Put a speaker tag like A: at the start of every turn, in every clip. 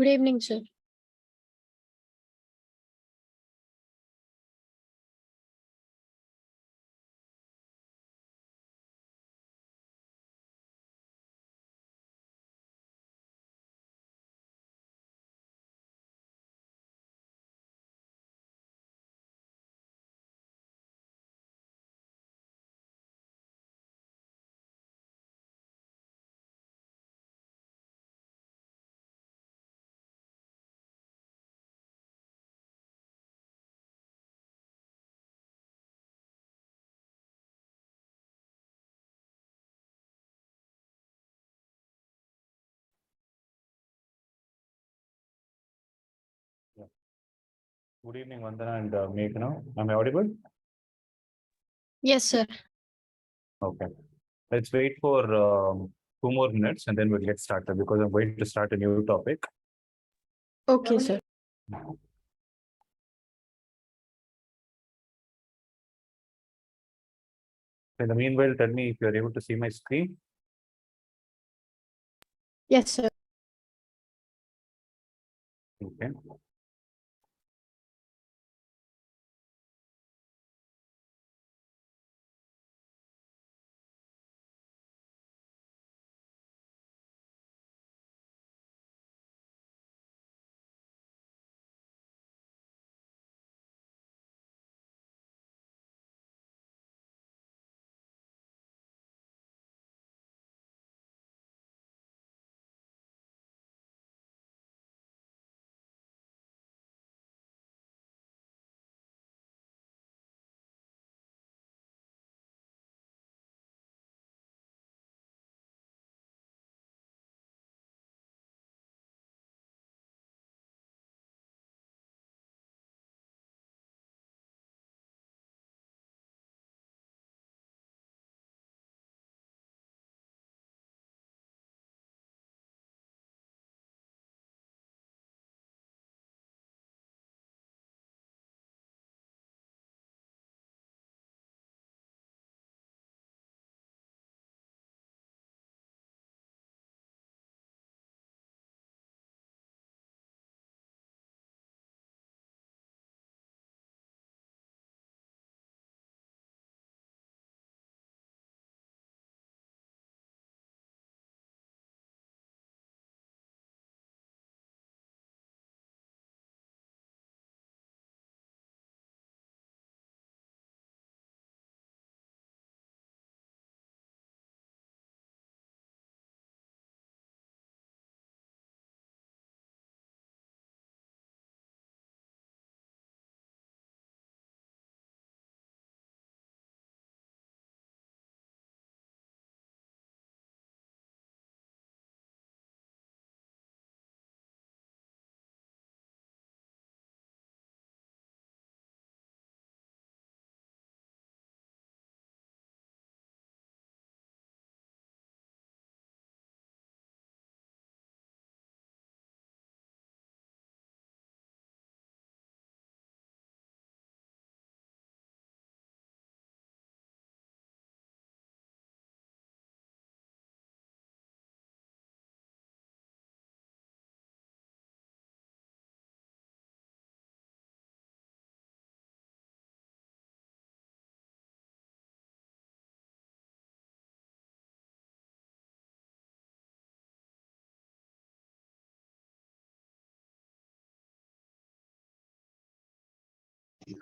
A: Good evening, sir.
B: Yeah. Good evening, Vandana and Meghna. Am I audible?
A: Yes, sir.
B: Okay. Let's wait for 2 more minutes and then we'll get started because I'm going to start a new topic.
A: Okay, sir.
B: In the meanwhile, tell me if you're able to see my screen.
A: Yes, sir.
B: Okay.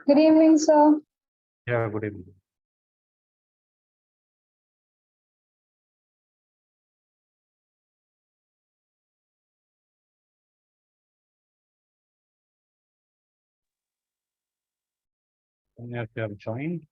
C: Good evening, sir.
B: Yeah, good evening. If you have joined.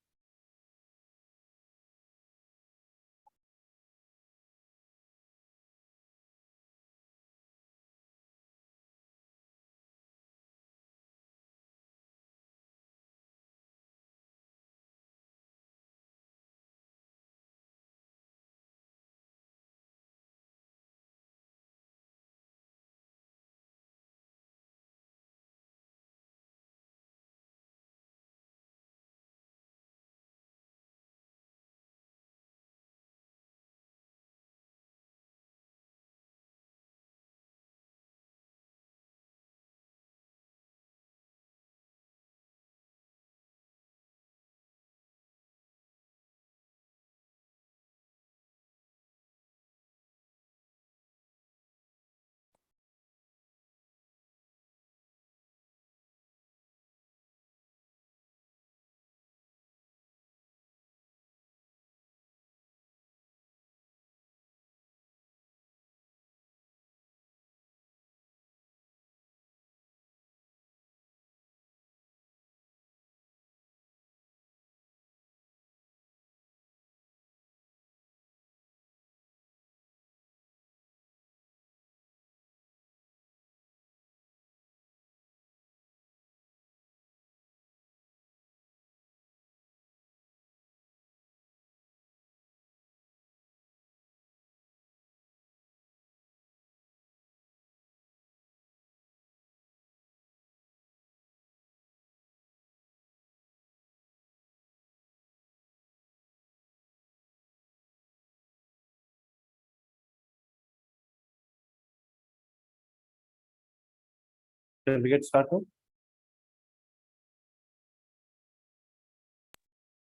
B: Shall we get started?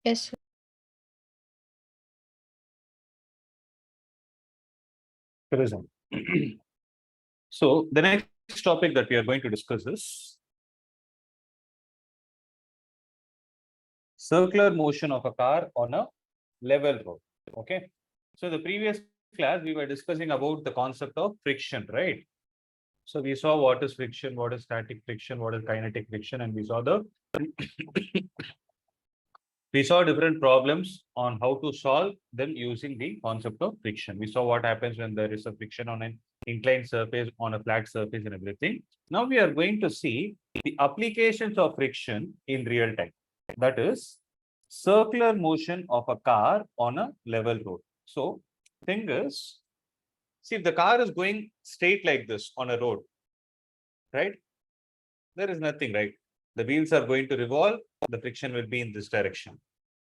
A: Yes, sir.
B: Tourism. So the next topic that we are going to discuss is circular motion of a car on a level road. Okay. So the previous class we were discussing about the concept of friction, right? So we saw what is friction, what is static friction, what is kinetic friction, and we saw the we saw different problems on how to solve them using the concept of friction. We saw what happens when there is a friction on an inclined surface, on a flat surface, and everything. Now we are going to see the applications of friction in real time. That is circular motion of a car on a level road. So thing is, see, if the car is going straight like this on a road, right? There is nothing, right? The wheels are going to revolve, the friction will be in this direction.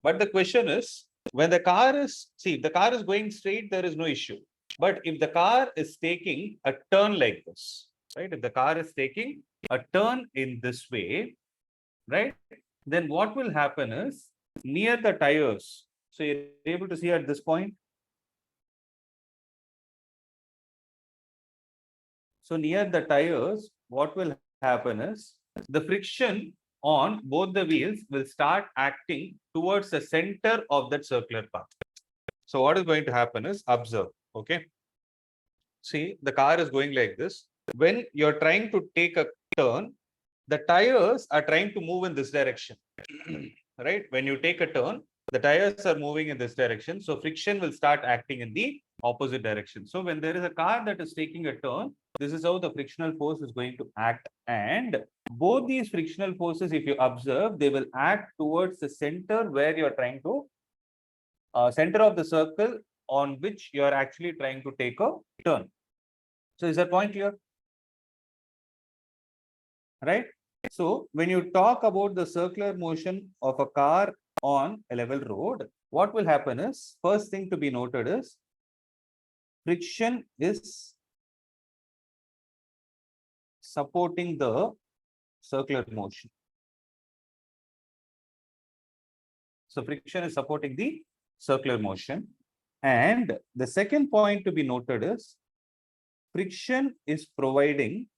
B: But the question is, when the car is, see, if the car is going straight, there is no issue. But if the car is taking a turn like this, right? If the car is taking a turn in this way, right? Then what will happen is near the tires. So you're able to see at this point. So near the tires, what will happen is the friction on both the wheels will start acting towards the center of that circular path. So what is going to happen is observe, okay? See, the car is going like this. When you're trying to take a turn, the tires are trying to move in this direction, right? When you take a turn, the tires are moving in this direction. So friction will start acting in the opposite direction. So when there is a car that is taking a turn, this is how the frictional force is going to act. And both these frictional forces, if you observe, they will act towards the center where you're trying to, center of the circle on which you are actually trying to take a turn. So is that point clear? Right? So when you talk about the circular motion of a car on a level road, what will happen is, first thing to be noted is, friction is supporting the circular motion. So friction is supporting the circular motion. And the second point to be noted is, friction is providing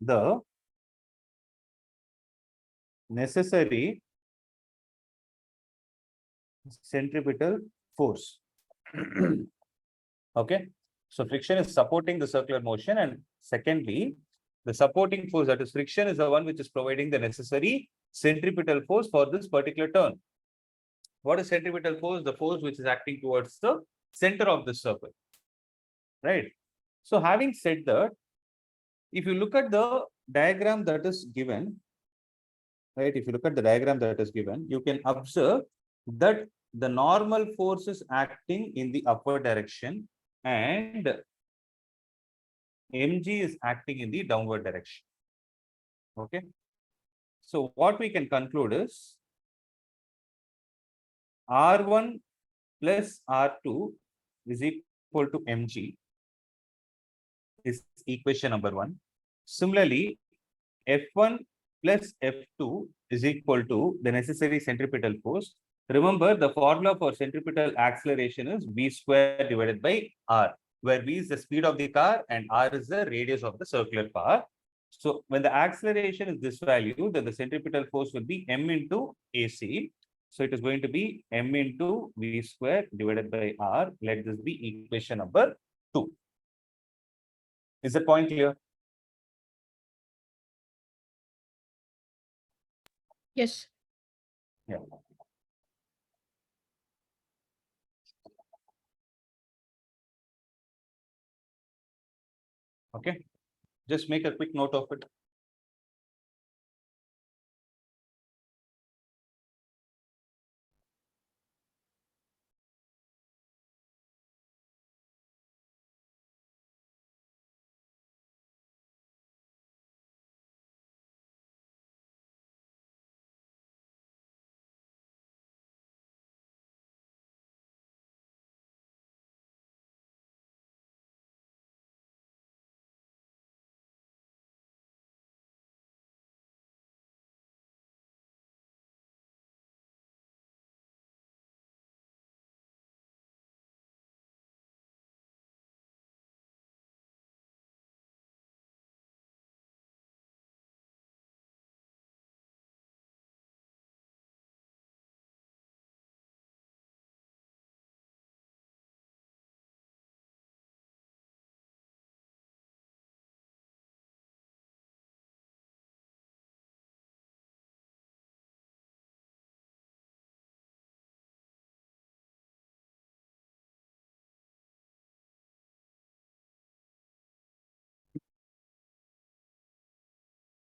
B: the necessary centripetal force. Okay. So friction is supporting the circular motion. And secondly, the supporting force, that is friction, is the one which is providing the necessary centripetal force for this particular turn. What is centripetal force? The force which is acting towards the center of the circle. Right. So having said that, if you look at the diagram that is given, right, if you look at the diagram that is given, you can observe that the normal force is acting in the upward direction and mg is acting in the downward direction. Okay. So what we can conclude is R1 plus R2 is equal to mg is equation number 1. Similarly, F1 plus F2 is equal to the necessary centripetal force. Remember, the formula for centripetal acceleration is v square divided by r, where v is the speed of the car and r is the radius of the circular path. So when the acceleration is this value, then the centripetal force will be m into AC. So it is going to be m into v square divided by r. Let this be equation number 2. Is the point clear?
A: Yes.
B: Yeah. Okay. Just make a quick note of it.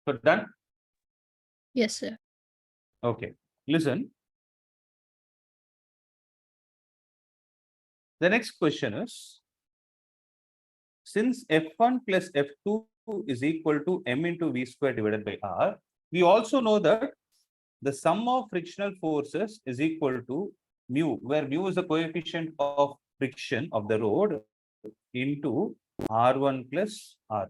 B: So done?
A: Yes, sir.
B: Okay. Listen. The next question is, since F1 plus F2 is equal to m into V square divided by R, we also know that the sum of frictional forces is equal to mu, where mu is the coefficient of friction of the road into R1 plus R2,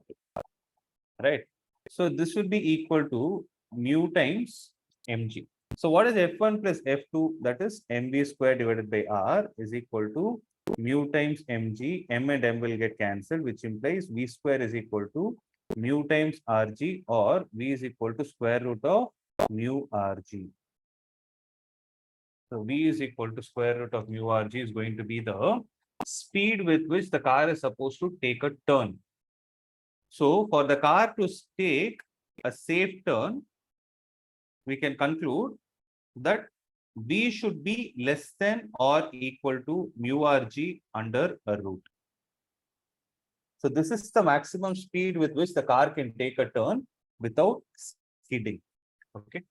B: right? So this will be equal to mu times mg. So what is F1 plus F2? That is mv square divided by R is equal to mu times mg. M and m will get cancelled, which implies V square is equal to mu times Rg, or V is equal to square root of mu Rg. So V is equal to square root of mu Rg is going to be the speed with which the car is supposed to take a turn. So for the car to take a safe turn, we can conclude that V should be less than or equal to mu Rg under a root. So this is the maximum speed with which the car can take a turn without skidding. Okay.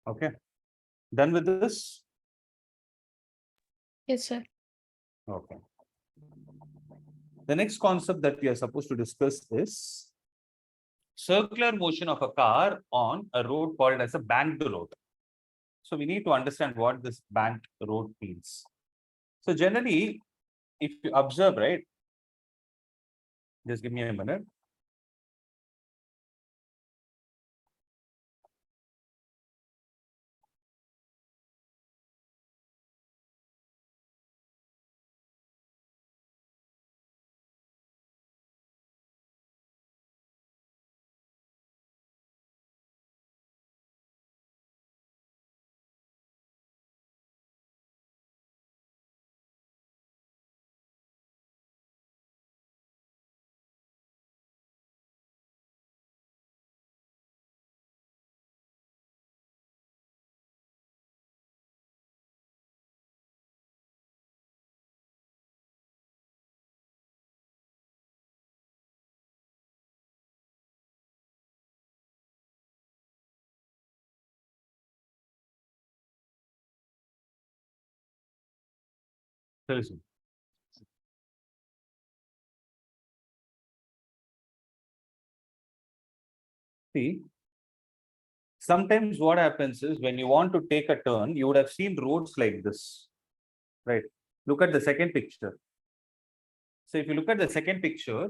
B: Okay. Done with this?
A: Yes, sir.
B: Okay. The next concept that we are supposed to discuss is circular motion of a car on a road called as a banked road. So we need to understand what this banked road means. So generally, if you observe, right, just give me a minute. Listen. See, sometimes what happens is when you want to take a turn, you would have seen roads like this, right? Look at the second picture. So if you look at the second picture,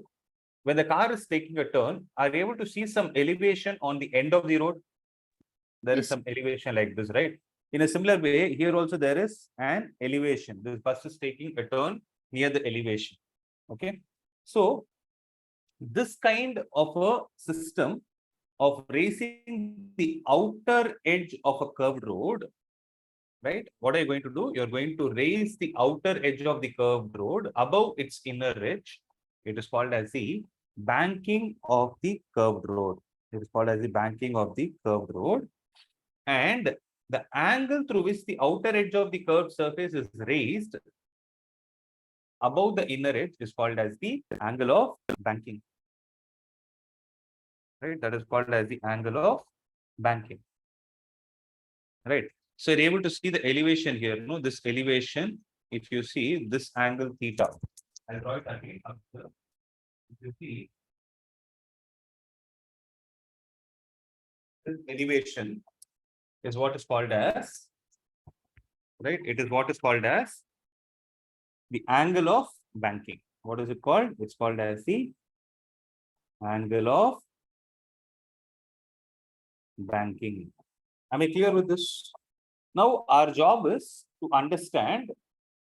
B: when the car is taking a turn, are you able to see some elevation on the end of the road? There is
A: Yes.
B: some elevation like this, right? In a similar way, here also there is an elevation. This bus is taking a turn near the elevation. Okay. So this kind of a system of raising the outer edge of a curved road, right? What are you going to do? You're going to raise the outer edge of the curved road above its inner edge. It is called as the banking of the curved road. It is called as the banking of the curved road. And the angle through which the outer edge of the curved surface is raised above the inner edge is called as the angle of banking. Right? That is called as the angle of banking. Right? So you're able to see the elevation here. No, this elevation, if you see this angle theta, I'll draw it again. Observe. If you see this elevation is what is called as, right? It is what is called as the angle of banking. What is it called? It's called as the angle of banking. Am I clear with this? Now, our job is to understand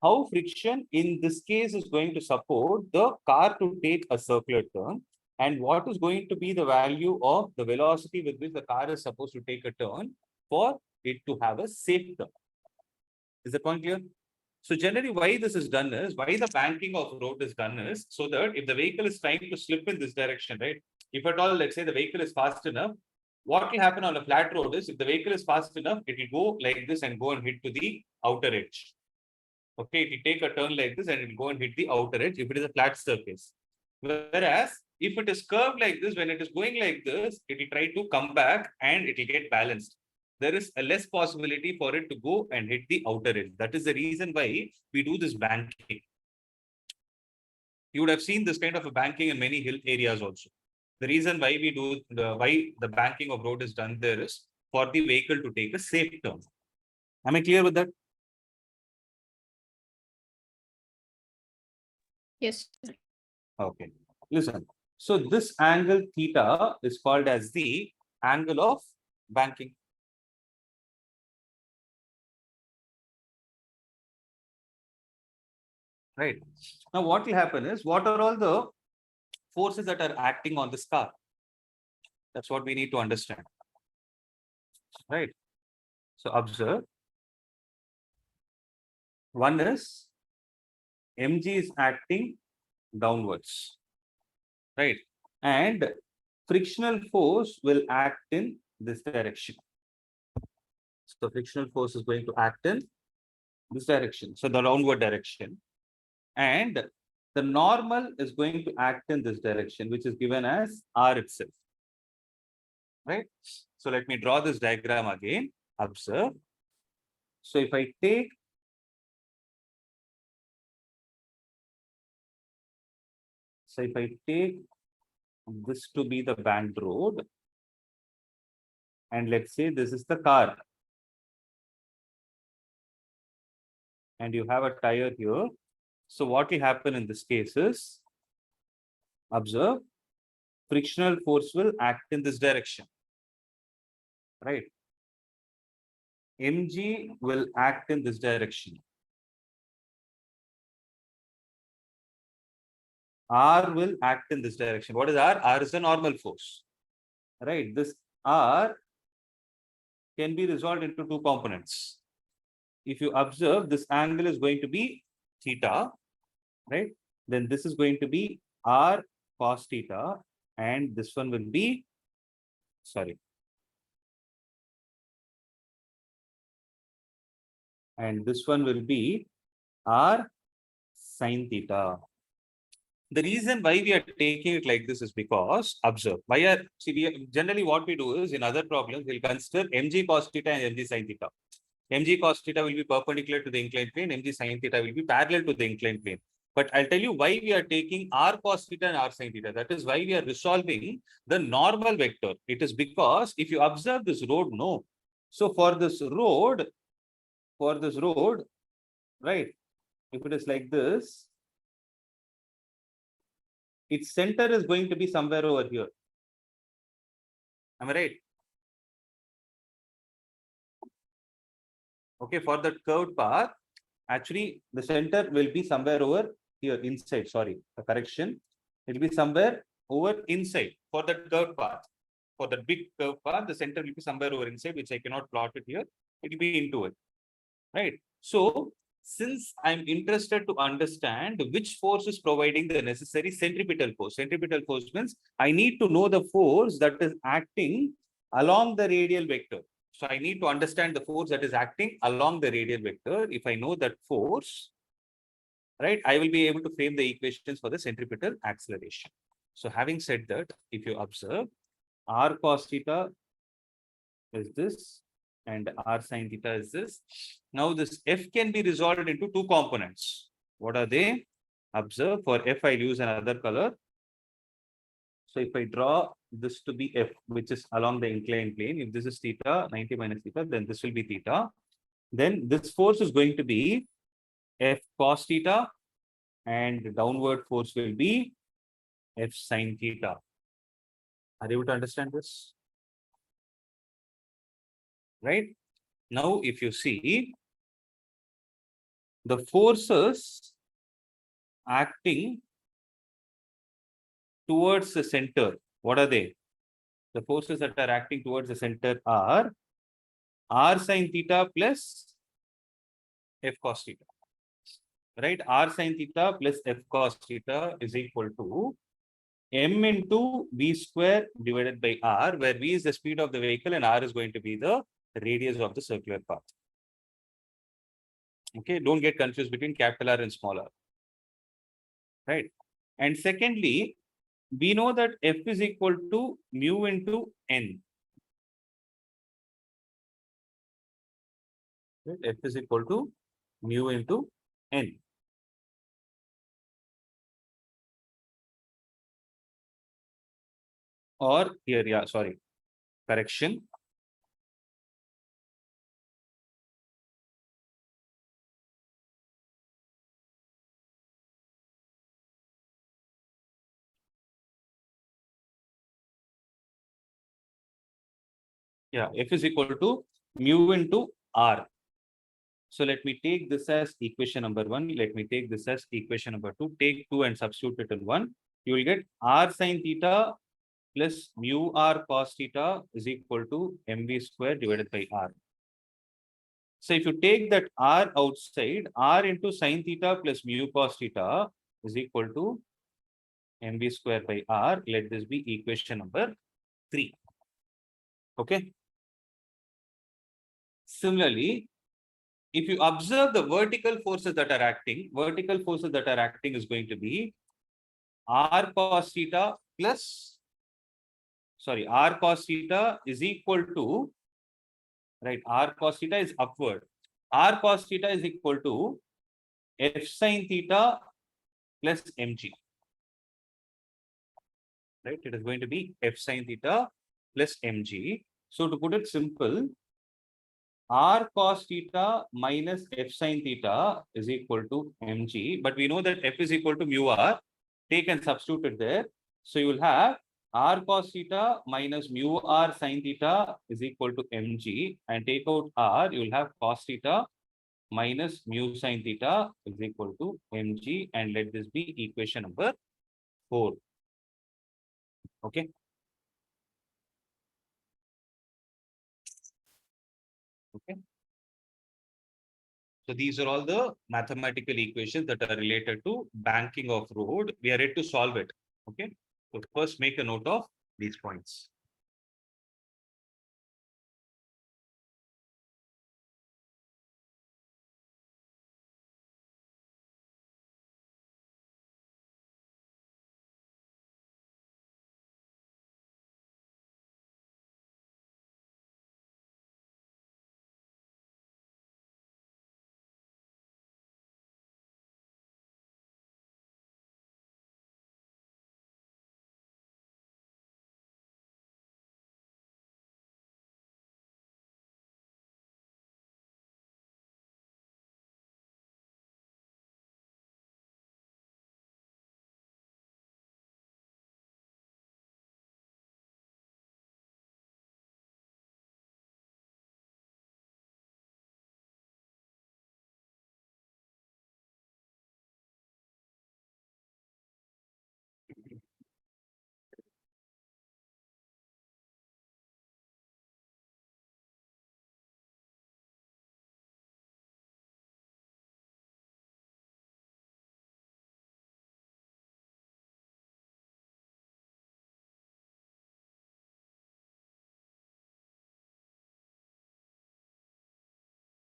B: how friction in this case is going to support the car to take a circular turn, and what is going to be the value of the velocity with which the car is supposed to take a turn for it to have a safe turn. Is the point clear? So generally why this is done is, why the banking of road is done is, so that if the vehicle is trying to slip in this direction, right? If at all, let's say the vehicle is fast enough, what will happen on a flat road is, if the vehicle is fast enough, it will go like this and go and hit to the outer edge. Okay, it will take a turn like this and it will go and hit the outer edge if it is a flat surface. Whereas if it is curved like this, when it is going like this, it will try to come back and it will get balanced. There is a less possibility for it to go and hit the outer edge. That is the reason why we do this banking. You would have seen this kind of a banking in many hill areas also. The reason why we do why the banking of road is done there is for the vehicle to take a safe turn. Am I clear with that?
A: Yes, sir.
B: Okay. Listen. So this angle theta is called as the angle of banking. Right. Now, what will happen is, what are all the forces that are acting on this car? That's what we need to understand. Right. So observe. One is mg is acting downwards. Right. And frictional force will act in this direction. So frictional force is going to act in this direction. So the downward direction. And the normal is going to act in this direction, which is given as R itself. Right? So let me draw this diagram again. Observe. So if I take this to be the banked road, and let's say this is the car, and you have a tire here. So what will happen in this case is, observe, frictional force will act in this direction. Right? mg will act in this direction. R will act in this direction. What is R? R is a normal force. Right? This R can be resolved into two components. If you observe, this angle is going to be theta, right? Then this is going to be R cos theta, and this one will be, and this one will be R sin theta. The reason why we are taking it like this is because, observe, generally what we do is, in other problems, we'll consider mg cos theta and mg sin theta. mg cos theta will be perpendicular to the inclined plane, mg sin theta will be parallel to the inclined plane. But I'll tell you why we are taking R cos theta and R sin theta. That is why we are resolving the normal vector. It is because if you observe this road, no. So for this road, right, if it is like this, its center is going to be somewhere over here. Am I right? Okay, for that curved path, actually the center will be somewhere over here inside. Sorry, a correction. It will be somewhere over inside for that curved path. For the big curved path, the center will be somewhere over inside, which I cannot plot it here. It will be into it. right? So since I'm interested to understand which force is providing the necessary centripetal force. Centripetal force means I need to know the force that is acting along the radial vector. So I need to understand the force that is acting along the radial vector. If I know that force, right, I will be able to frame the equations for the centripetal acceleration. So having said that, if you observe, r cos theta is this and r sin theta is this. Now this f can be resolved into two components. What are they? Observe, for f I'll use another color. So if I draw this to be f, which is along the inclined plane, if this is theta, 90 minus theta, then this will be theta. Then this force is going to be f cos theta and the downward force will be f sin theta. Are you able to understand this? Right? Now, if you see the forces acting towards the center, what are they? The forces that are acting towards the center are r sin theta plus f cos theta. Right? R sin theta plus f cos theta is equal to m into v square divided by r, where v is the speed of the vehicle and r is going to be the radius of the circular path. Okay, don't get confused between capital R and small r. Right? And secondly, we know that f is equal to mu into n. Right? F is equal to mu into n. Or here, yeah, sorry, correction. Yeah, f is equal to mu into r. So let me take this as equation number 1. Let me take this as equation number 2. Take 2 and substitute it in 1. You will get r sin theta plus mu r cos theta is equal to mv square divided by r. So if you take that r outside, r into sin theta plus mu cos theta is equal to mv square by r. Let this be equation number 3. Okay. Similarly, if you observe the vertical forces that are acting, is going to be r cos theta plus, sorry, r cos theta is equal to, right, r cos theta is upward. R cos theta is equal to f sin theta plus mg. Right, it is going to be f sin theta plus mg. So to put it simple, r cos theta minus f sin theta is equal to mg, but we know that f is equal to mu r. Take and substitute it there. So you will have r cos theta minus mu r sin theta is equal to mg, and take out r, you will have cos theta minus mu sin theta is equal to mg, and let this be equation number 4. Okay. Okay. So these are all the mathematical equations that are related to banking of road. We are ready to solve it. Okay. So first make a note of these points.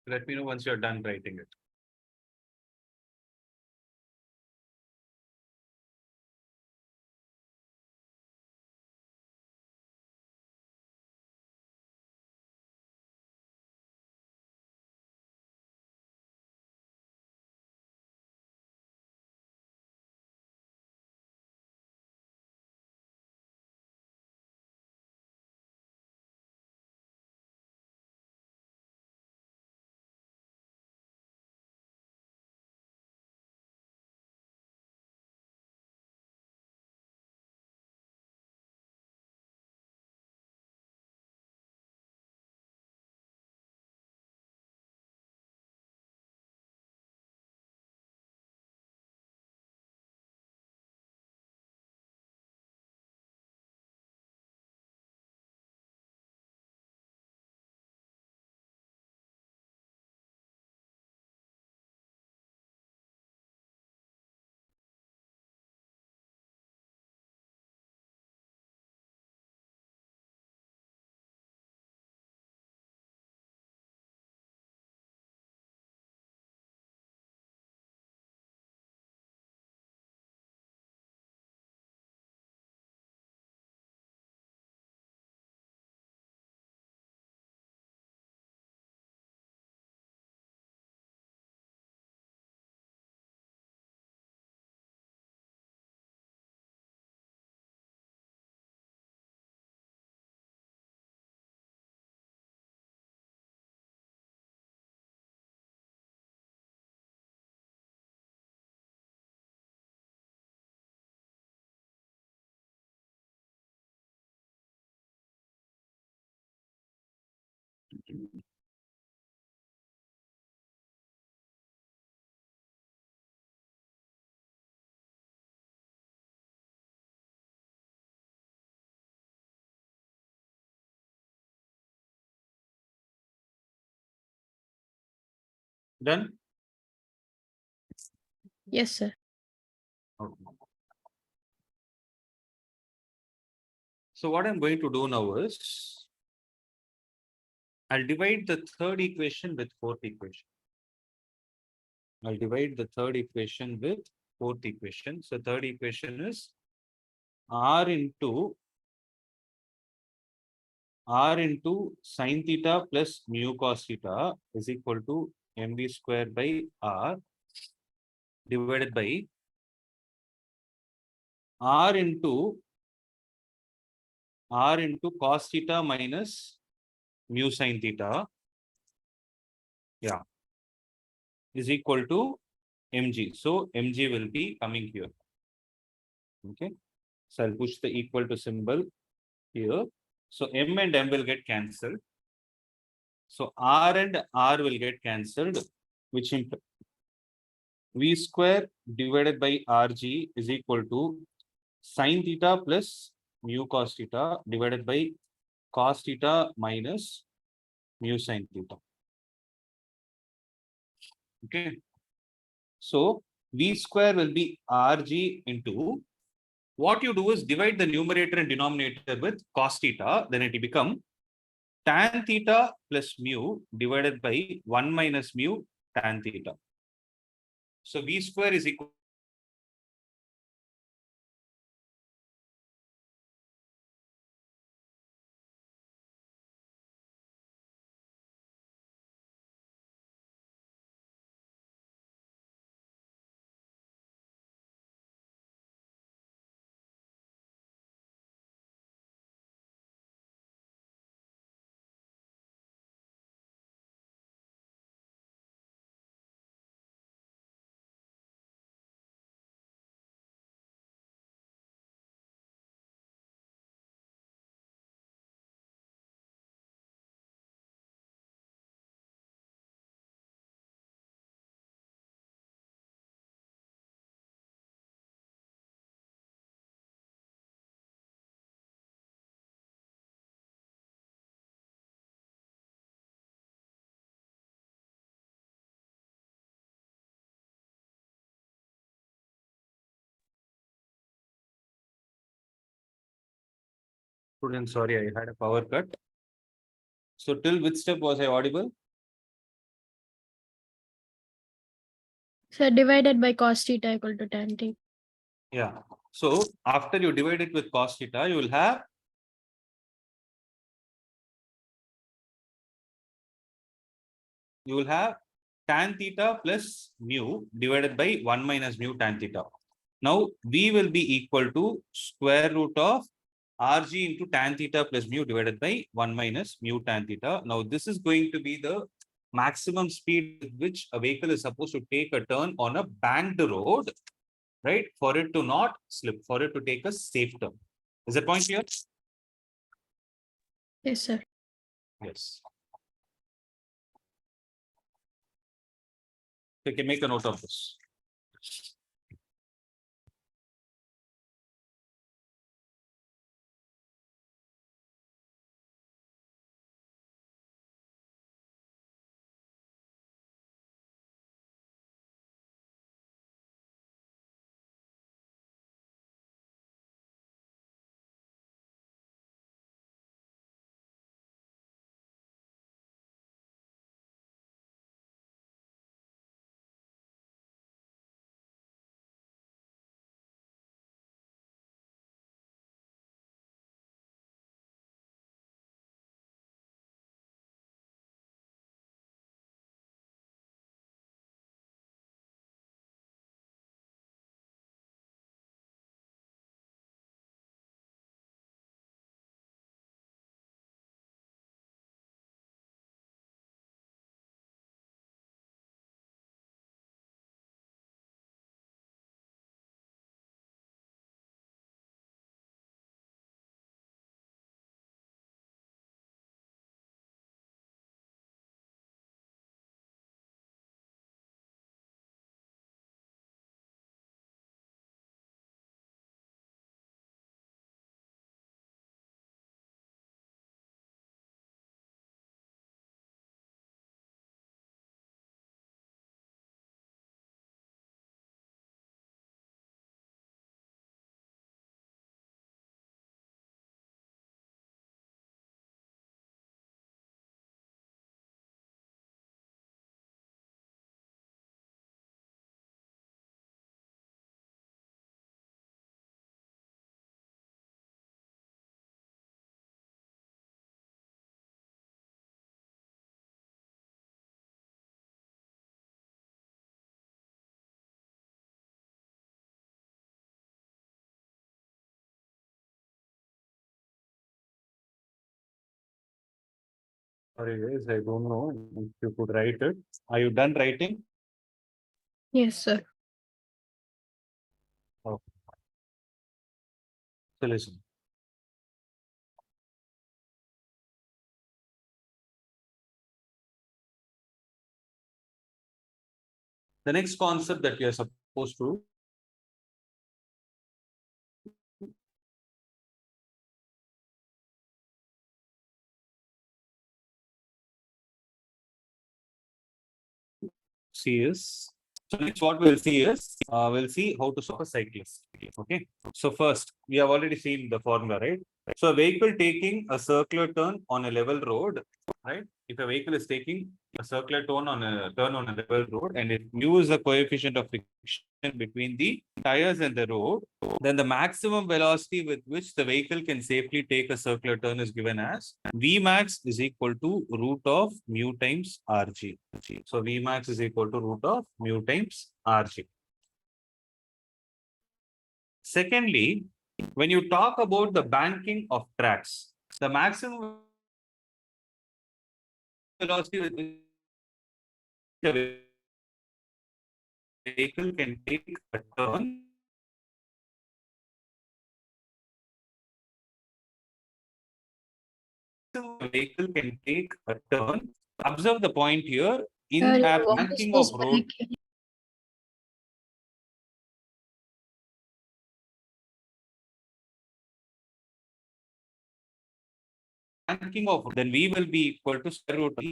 B: Let me know once you're done writing it. Done?
A: Yes, sir.
B: Okay. So what I'm going to do now is I'll divide the third equation with fourth equation. I'll divide the third equation with fourth equation. So third equation is r into sine theta plus mu cos theta is equal to mv square by r divided by r into cos theta minus mu sine theta, yeah, is equal to mg. So mg will be coming here. Okay, so I'll push the equal to symbol here. So m and m will get cancelled. So r and r will get cancelled, which implies v square divided by rg is equal to sine theta plus mu cos theta divided by cos theta minus mu sine theta. Okay. So v square will be rg into, what you do is divide the numerator and denominator with cos theta, then it will become tan theta plus mu divided by 1 minus mu tan theta. So v square is equal. Student, sorry, I had a power cut. So till which step was I audible?
A: So divided by cos theta equal to tan theta.
B: Yeah. So after you divide it with cos theta, you will have tan theta plus mu divided by 1 minus mu tan theta. Now V will be equal to square root of Rg into tan theta plus mu divided by 1 minus mu tan theta. Now this is going to be the maximum speed with which a vehicle is supposed to take a turn on a banked road, right? For it to not slip, for it to take a safe turn. Is that point clear?
A: Yes, sir.
B: Yes. You can make a note of this. Sorry guys, I don't know if you could write it. Are you done writing?
A: Yes, sir.
B: Okay. So listen. The next concept that we are supposed to see is, so next what we'll see is, we'll see how to stop a cyclist. Okay. So first, we have already seen the formula, right? So a vehicle taking a circular turn on a level road, right? If a vehicle is taking a circular turn on a level road, and if mu is the coefficient of friction between the tires and the road, then the maximum velocity with which the vehicle can safely take a circular turn is given as Vmax is equal to root of mu times Rg. So Vmax is equal to root of mu times Rg. Secondly, when you talk about the banking of tracks, the maximum velocity with which a vehicle can take a turn Observe the point here
A: Sir,
B: in
A: your
B: a
A: voice
B: banking of
A: was
B: road.
A: breaking.
B: Banking of then V will be equal to square root of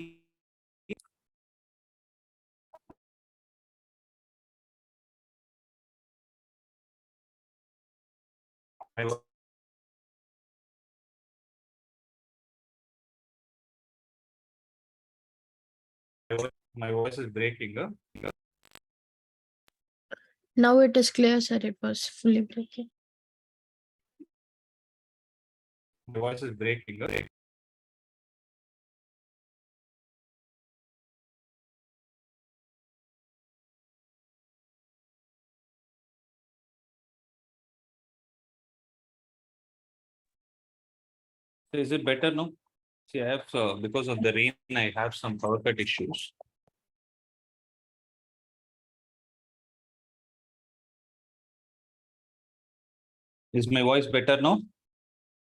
B: my voice is breaking.
A: Now it is clear, sir. It was fully breaking.
B: The voice is breaking. Okay? So is it better now? See, I have because of the rain, I have some power cut issues. Is my voice better now?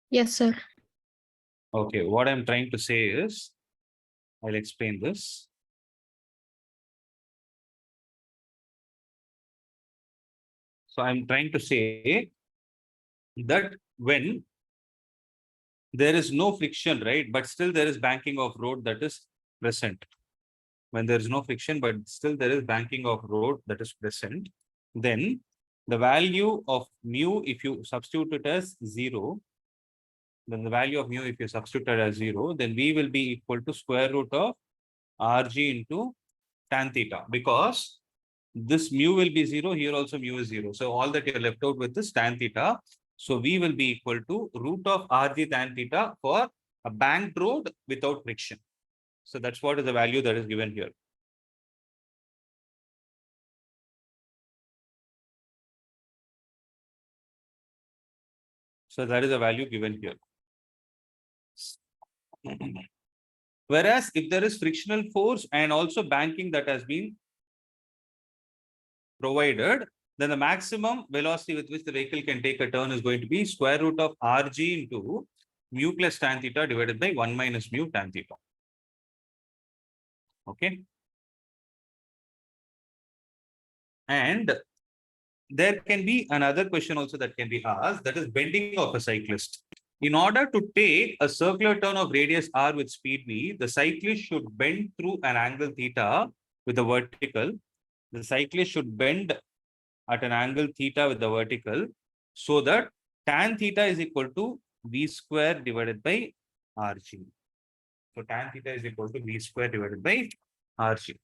A: Yes, sir.
B: Okay, what I'm trying to say is, I'll explain this. So I'm trying to say that when there is no friction, right? But still there is banking of road that is present. When there is no friction, but still there is banking of road that is present, then the value of mu, if you substitute it as 0, then the value of mu, if you substitute it as 0, then V will be equal to square root of Rg into tan theta, because this mu will be 0, here also mu is 0. So all that you're left out with is tan theta. So V will be equal to root of Rg tan theta for a banked road without friction. So that's what is the value that is given here. So that is the value given here. Whereas if there is frictional force and also banking that has been provided, then the maximum velocity with which the vehicle can take a turn is going to be square root of Rg into mu plus tan theta divided by 1 minus mu tan theta. Okay. And there can be another question also that can be asked, that is bending of a cyclist. In order to take a circular turn of radius r with speed v, the cyclist should bend through an angle theta with the vertical. The cyclist should bend at an angle theta with the vertical, so that tan theta is equal to v square divided by rg. So tan theta is equal to v square divided by rg.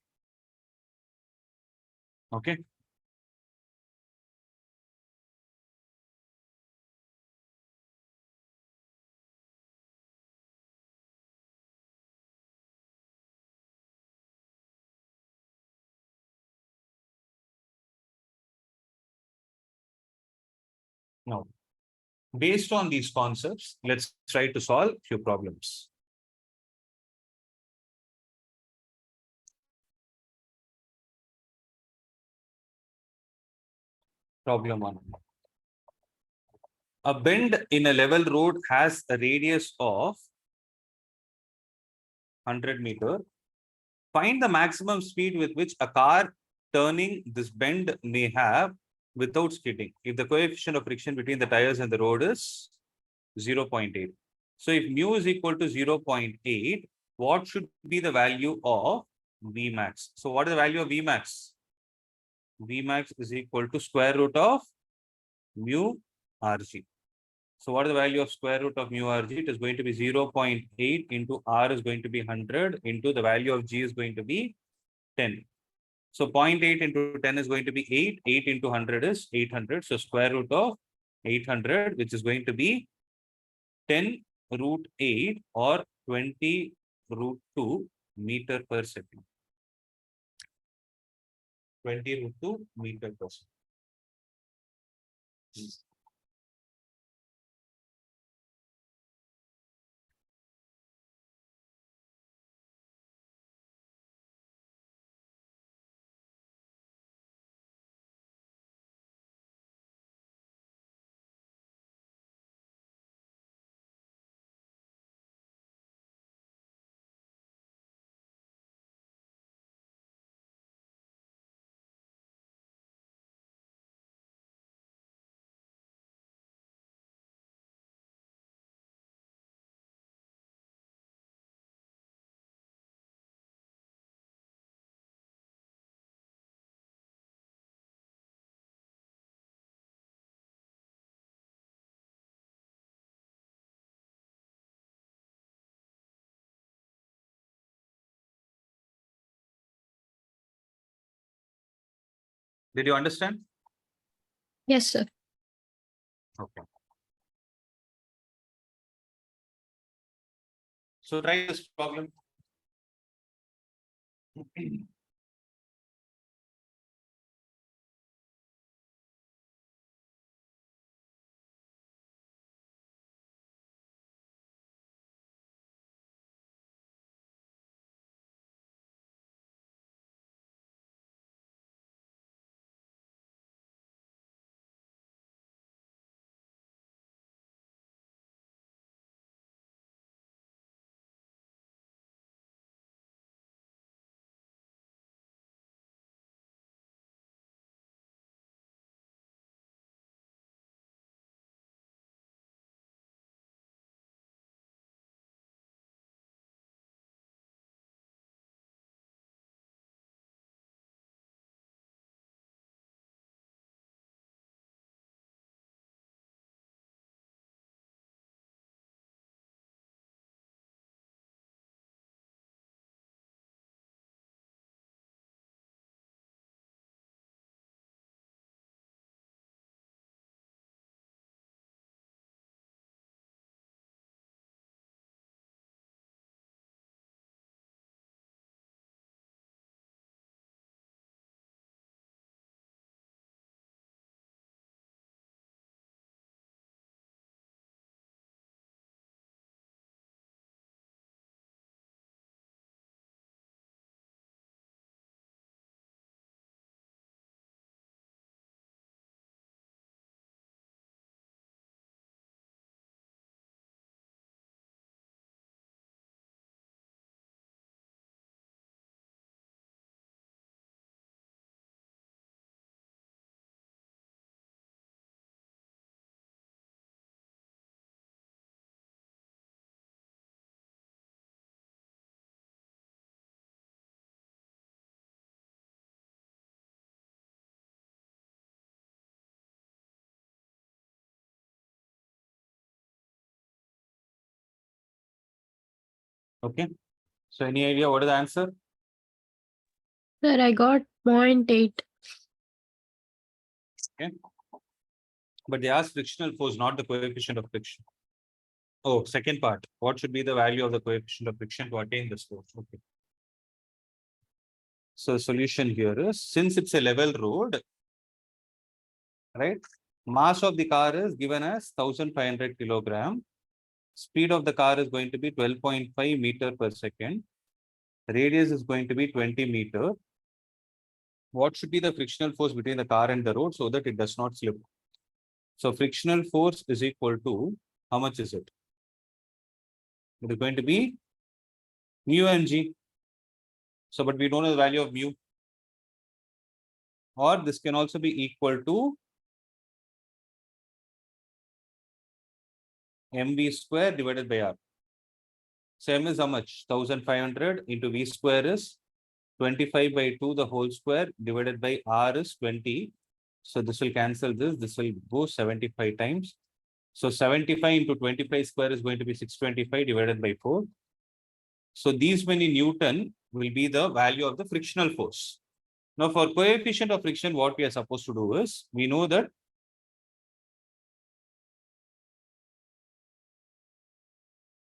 B: Okay. Now, based on these concepts, let's try to solve a few problems. Problem 1. A bend in a level road has a radius of 100 meter. Find the maximum speed with which a car turning this bend may have without skidding, if the coefficient of friction between the tires and the road is 0.8. So if mu is equal to 0.8, what should be the value of Vmax? So what is the value of Vmax? Vmax is equal to square root of mu Rg. So what is the value of square root of mu Rg? It is going to be 0.8 into R is going to be 100 into the value of G is going to be 10. So 0.8 into 10 is going to be 8. 8 into 100 is 800. So square root of 800, which is going to be 10 root 8 or 20 root 2 meter per second. 20 root 2 meter per second. Did you understand?
A: Yes, sir.
B: Okay. So try this problem. Okay. So any idea what is the answer?
A: Sir, I got 0.8.
B: Okay. But they asked frictional force, not the coefficient of friction. Oh, second part. What should be the value of the coefficient of friction to attain this force? Okay. So solution here is, since it's a level road, right? Mass of the car is given as 1500 kilogram. Speed of the car is going to be 12.5 meter per second. Radius is going to be 20 meter. What should be the frictional force between the car and the road so that it does not slip? So frictional force is equal to, how much is it? It is going to be mu mg. So, but we don't know the value of mu. Or this can also be equal to mv square divided by r. So m is how much? 1500 into v square is 25 by 2 the whole square divided by r is 20. So this will cancel this. This will go 75 times. So 75 into 25 square is going to be 625 divided by 4. So these many Newton will be the value of the frictional force. Now for coefficient of friction, what we are supposed to do is, we know that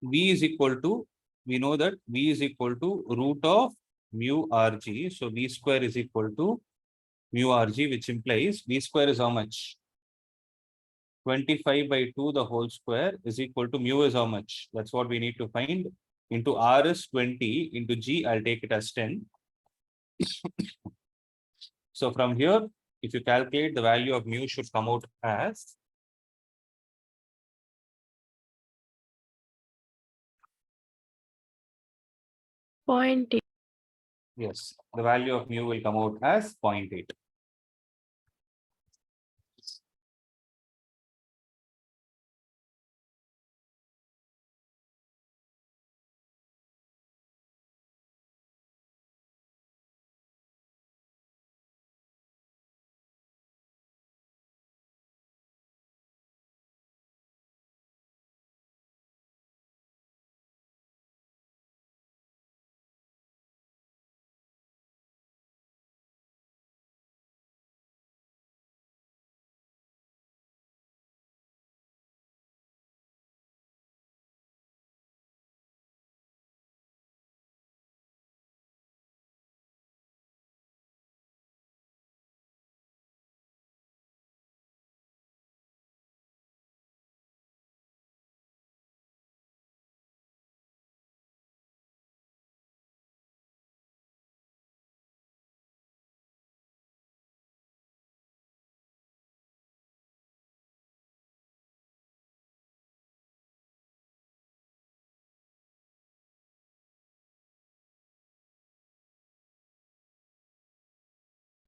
B: V is equal to, we know that V is equal to root of mu Rg. So V square is equal to mu Rg, which implies V square is how much? 25 by 2 the whole square is equal to mu is how much? That's what we need to find. Into R is 20, into G, I'll take it as 10. So from here, if you calculate, the value of mu should come out as
A: 0.8.
B: yes, the value of mu will come out as 0.8.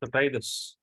B: So try this.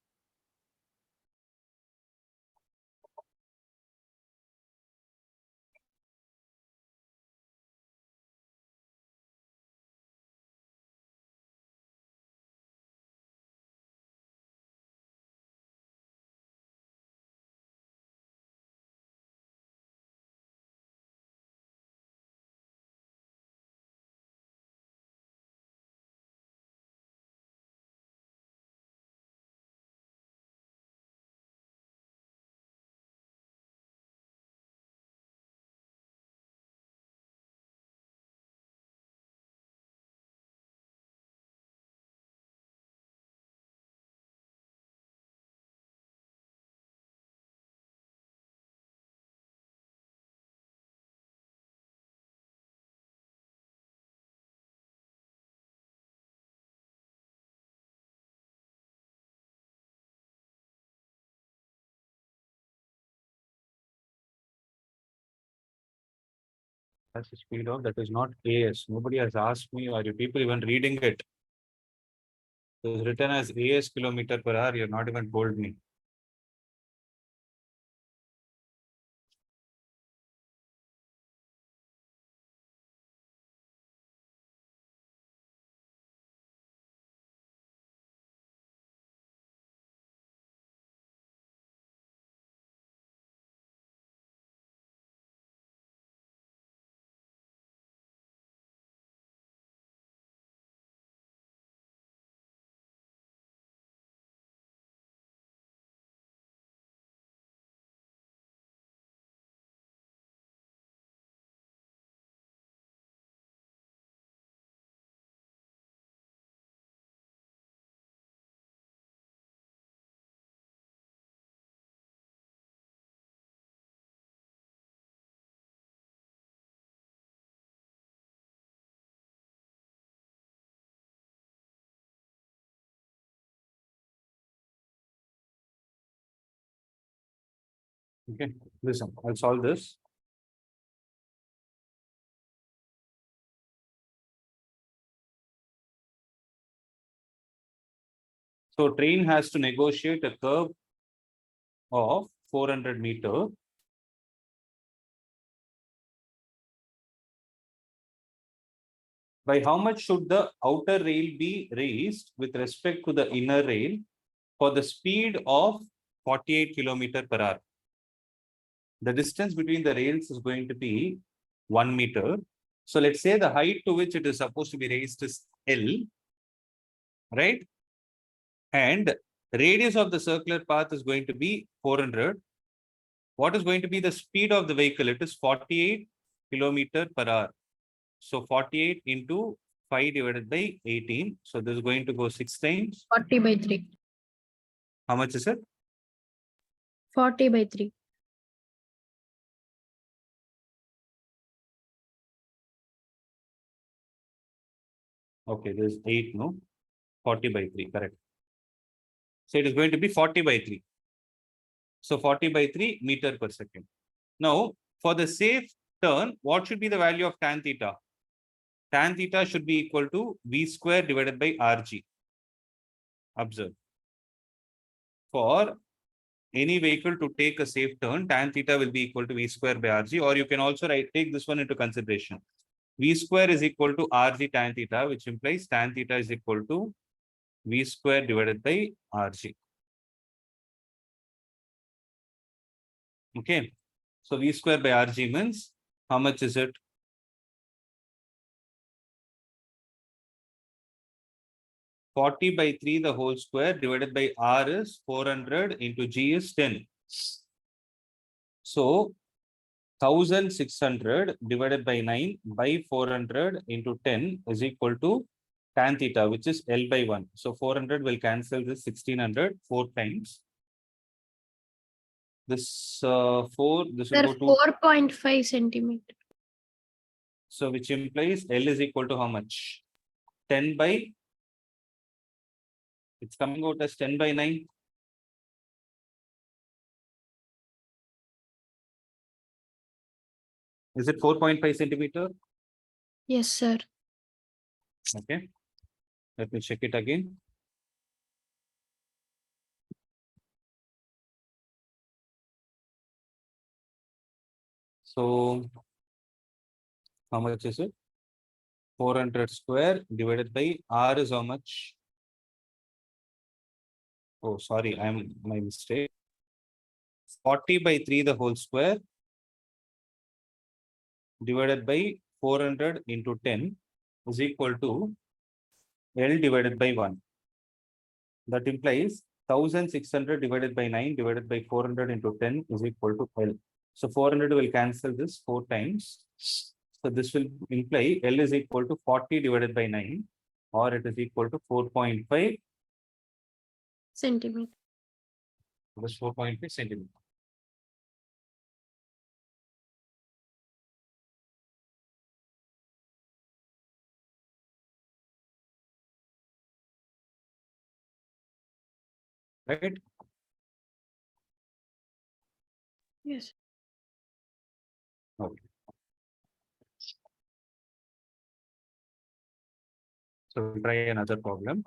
B: That's the speed of that is not AS. Nobody has asked me, are you people even reading it? It is written as AS kilometer per hour. You're not even told me. Okay, listen, I'll solve this. So train has to negotiate a curve of 400 meter. By how much should the outer rail be raised with respect to the inner rail for the speed of 48 kilometer per hour? The distance between the rails is going to be 1 meter. So let's say the height to which it is supposed to be raised is L, right? And radius of the circular path is going to be 400. What is going to be the speed of the vehicle? It is 48 kilometer per hour. So 48 into 5 divided by 18. So this is going to go 6 times.
A: 40/3.
B: How much is it?
A: 40/3.
B: Okay, there's 8, no? 40/3, correct. So it is going to be 40/3. So 40/3 meter per second. Now, for the safe turn, what should be the value of tan theta? Tan theta should be equal to V square divided by RG. Observe. For any vehicle to take a safe turn, tan theta will be equal to V square by RG, or you can also take this one into consideration. V square is equal to RG tan theta, which implies tan theta is equal to V square divided by RG. Okay. So V square by RG means how much is it? (40/3) the whole square divided by R is 400 into G is 10. So 1600 divided by 9 by 400 into 10 is equal to tan theta, which is L by 1. So 400 will cancel this 1600 4 times. This 4, this will
A: Sir,
B: go to
A: 4.5 centimeter.
B: So which implies L is equal to how much? 10 by, it's coming out as 10 by 9. Is it 4.5 centimeter?
A: Yes, sir.
B: Okay. Let me check it again. So how much is it? 400 square divided by R is how much? Oh, sorry, I'm my mistake. 40 by 3 the whole square divided by 400 into 10 is equal to L divided by 1. That implies 1600 divided by 9 divided by 400 into 10 is equal to L. So 400 will cancel this 4 times. So this will imply L is equal to 40 divided by 9, or it is equal to 4.5.
A: Centimeter.
B: That's 4.5 centimeter. Right?
A: Yes.
B: Okay. So we'll try another problem.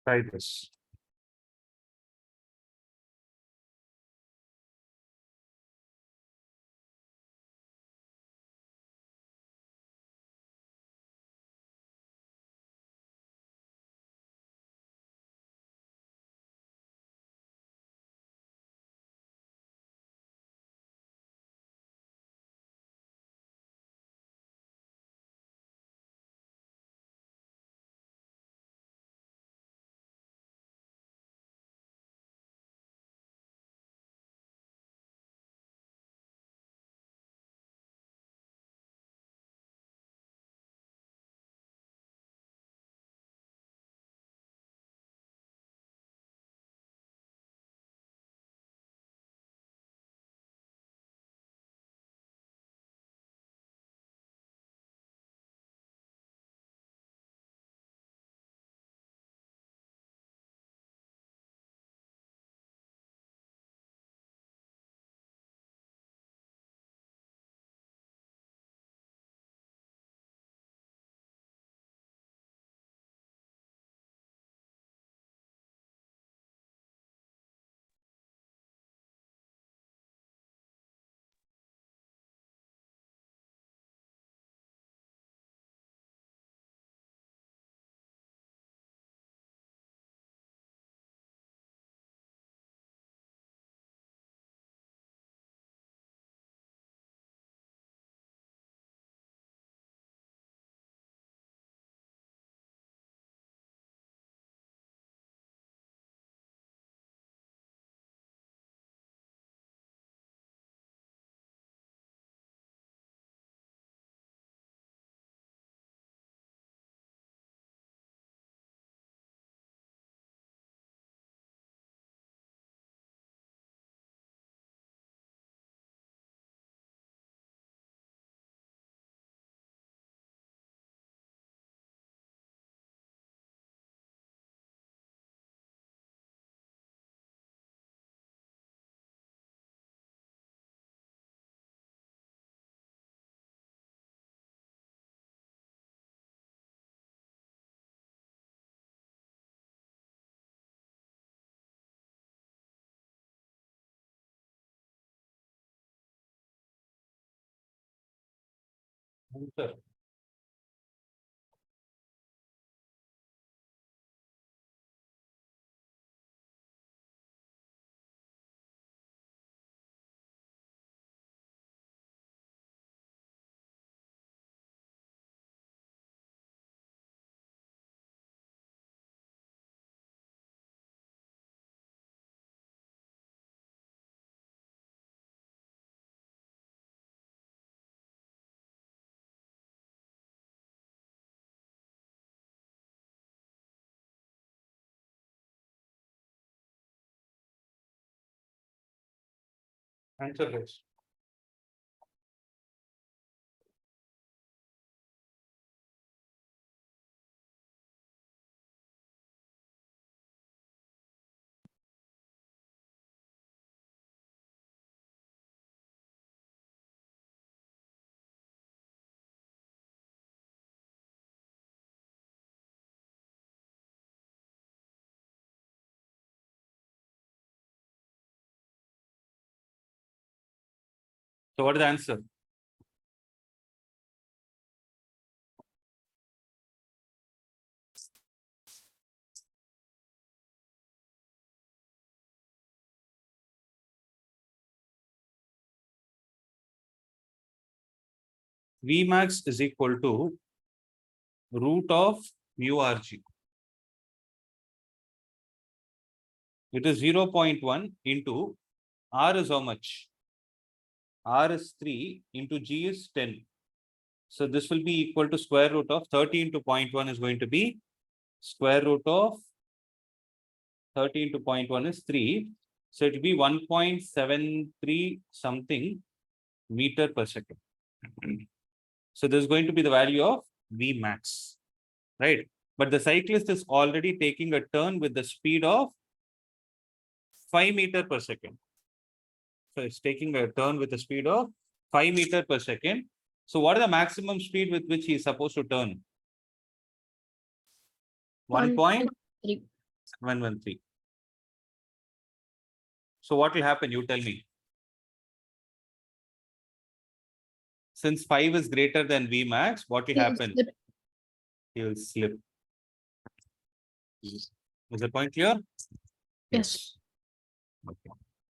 B: Try this. Answer. Answer this. So what is the answer? Vmax is equal to root of mu Rg. It is 0.1 into R is how much? R is 3 into G is 10. So this will be equal to square root of 30 into 0.1 is going to be square root of 30 into 0.1 is 3. So it will be 1.73 something meter per second. So this is going to be the value of V max, right? But the cyclist is already taking a turn with the speed of 5 meter per second. So it's taking a turn with a speed of 5 meter per second. So what is the maximum speed with which he is supposed to turn? 1.713. So what will happen? You tell me. Since 5 is greater than V max, what will happen? He will slip. Is the point clear?
A: Yes.
B: Okay.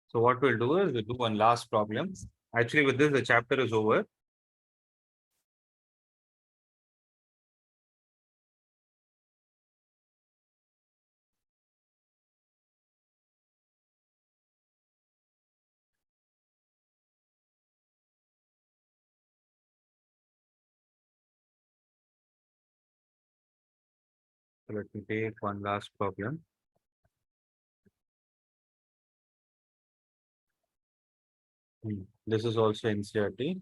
B: So what we'll do is we'll do one last problem. Actually, with this, the chapter is over. So let me take one last problem. This is also NCERT.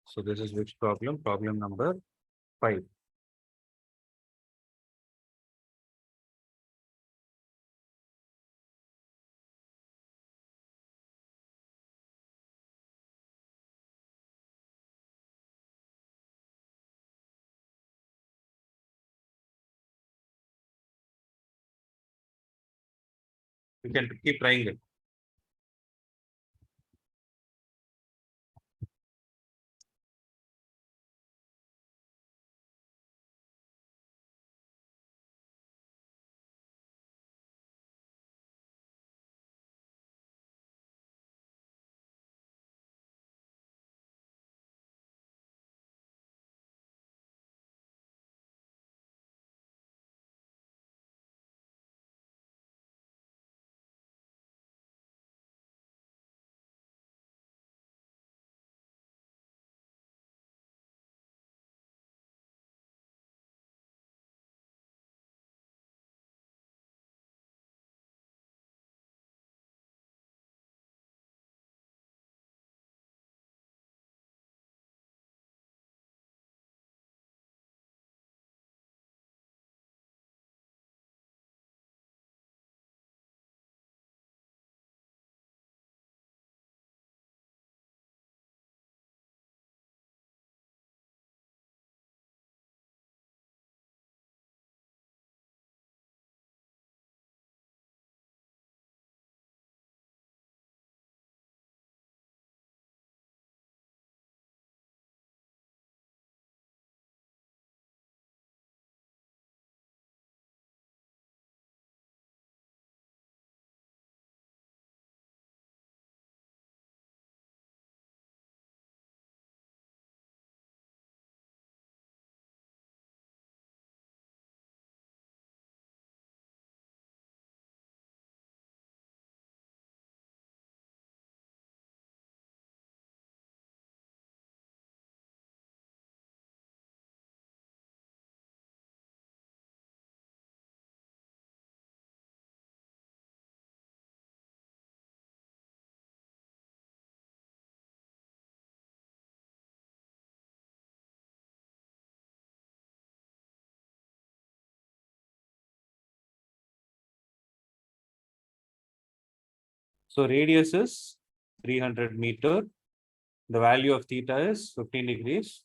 B: So this is which problem? Problem number 5. You can keep trying it. So radius is 300 meter. The value of theta is 15 degrees.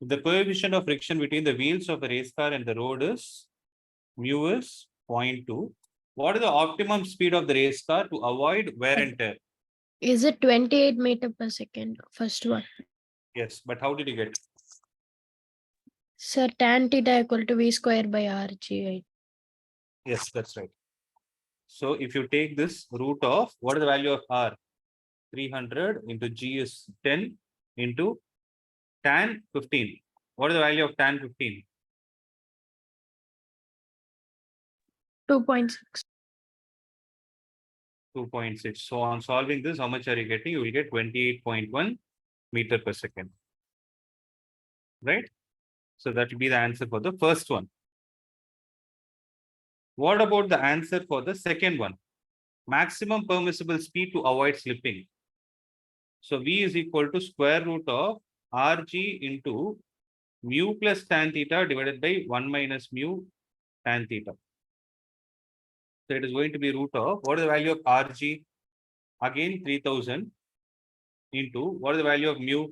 B: The coefficient of friction between the wheels of a race car and the road is mu is 0.2. What is the optimum speed of the race car to avoid wear and tear?
A: Is it 28 meter per second? First one.
B: Yes, but how did you get?
A: Sir, tan theta equal to V square by RG. Right?
B: Yes, that's right. So if you take this root of, what is the value of R? 300 into G is 10 into tan 15. What is the value of tan 15?
A: 2.6.
B: 2.6. So on solving this, how much are you getting? You will get 28.1 meter per second. Right? So that will be the answer for the first one. What about the answer for the second one? Maximum permissible speed to avoid slipping. So V is equal to square root of RG into mu plus tan theta divided by 1 minus mu tan theta. So it is going to be root of, what is the value of RG? Again 3000 into, what is the value of mu?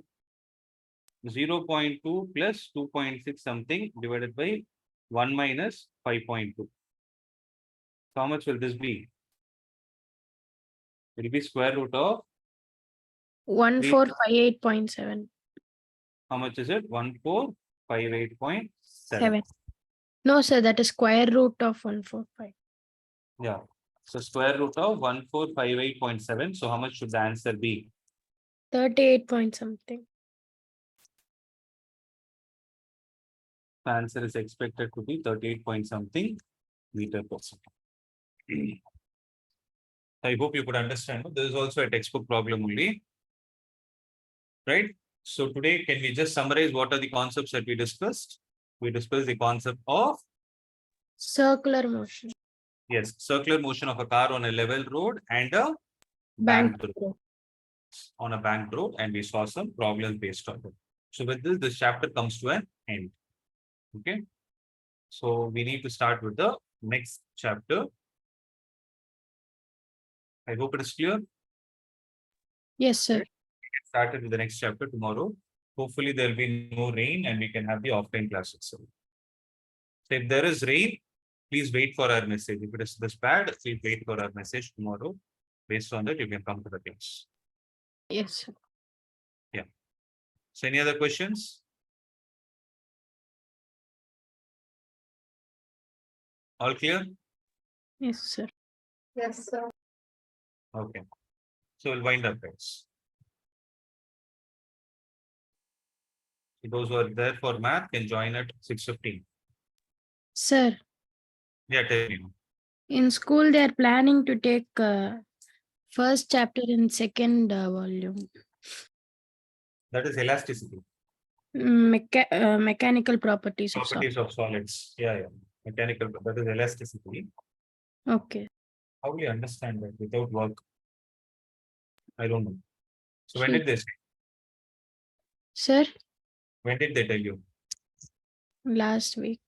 B: 0.2 plus 2.6 something divided by 1 minus 5.2. So how much will this be? It will be square root of,
A: 1458.7.
B: how much is it? 1458.7.
A: 7. No, sir, that is square root of 145.
B: Yeah. So square root of 1458.7. So how much should the answer be?
A: 38 point something.
B: The answer is expected to be 38 point something meter per second. I hope you could understand. This is also a textbook problem only. Right? So today, can we just summarize what are the concepts that we discussed? We discussed the concept of,
A: Circular motion.
B: yes, circular motion of a car on a level road and a
A: Bank
B: banked road.
A: road.
B: On a banked road, and we saw some problems based on it. So with this chapter comes to an end. Okay. So we need to start with the next chapter. I hope it is clear.
A: Yes, sir.
B: Get started with the next chapter tomorrow. Hopefully there will be no rain and we can have the offline class itself. So if there is rain, please wait for our message. If it is this bad, please wait for our message tomorrow. Based on that, you can come to the class.
A: Yes, sir.
B: So any other questions? All clear?
A: Yes, sir.
C: Yes, sir.
B: Okay. So we'll wind up, guys. Those who are there for math can join at 6:15.
A: Sir,
B: Yeah, tell me.
A: in school they are planning to take first chapter in second volume.
B: That is elasticity.
A: Mechanical properties of solid.
B: Properties of solids. Yeah. Mechanical, that is elasticity.
A: Okay.
B: How will you understand that without work? I don't know. So when
A: Sure.
B: did they say?
A: Sir,
B: When did they tell you?
A: last week.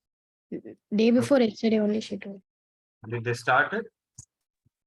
A: Day before yesterday only she told.
B: Did they start it?